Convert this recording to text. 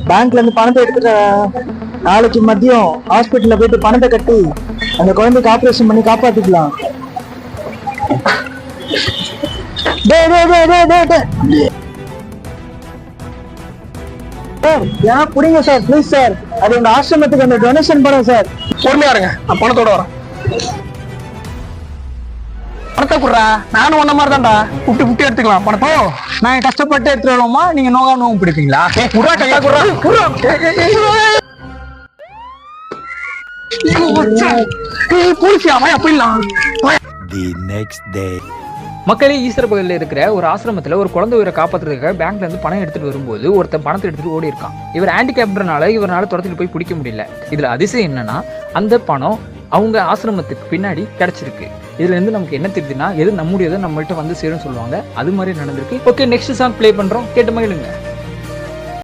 பேங்க்ல இருந்து பணத்தை எடுத்துட்டு நாளைக்கு மதியம் ஹாஸ்பிட்டல்ல போயிட்டு பணத்தை கட்டி அந்த குழந்தைக்கு ஆபரேஷன் பண்ணி காப்பாத்திக்கலாம். சார் ஏன் புடிங்க சார், ப்ளீஸ் சார். அது உங்க ஆசிரமத்துக்கு அந்த டொனேஷன் பணம் சார். பொறுமையா இருங்க, நான் பணத்தோட வரேன். பணத்தை குடுறா, நானும் ஒன்ன மாதிரி தான்டா. புட்டி புட்டி எடுத்துக்கலாம் பணத்தை. நாங்க கஷ்டப்பட்டு எடுத்துட்டு வருவோமா, நீங்க நோகா நோகம் பிடிப்பீங்களா? குடுறா கையா குடுறா. போலீஸாமா அப்படிலாம். The next day. மக்களே, ஈஸ்டர் பகுதியில் இருக்கிற ஒரு ஆசிரமத்தில் ஒரு குழந்தை உயிரை காப்பாற்றுறதுக்காக பேங்க்ல இருந்து பணம் எடுத்துட்டு வரும்போது ஒருத்தன் பணத்தை எடுத்துட்டு ஓடி இருக்கான். இவர் ஹேண்டிகேப்டர்னால இவரால் துரத்துட்டு போய் பிடிக்க முடியல. இதுல அதிசயம் என்னன்னா, அந்த பணம் அவங்க ஆசிரமத்துக்கு பின்னாடி கிடைச்சிருக்கு. இதுல இருந்து நமக்கு என்ன தெரியுதுன்னா, எது நம்முடையதோ நம்மள்ட்ட வந்து சேரும்னு சொல்லுவாங்க. அது மாதிரி நடந்திருக்கு. ஓகே, நெக்ஸ்ட் சாங் ப்ளே பண்றோம், கேட்டு மகிழுங்க.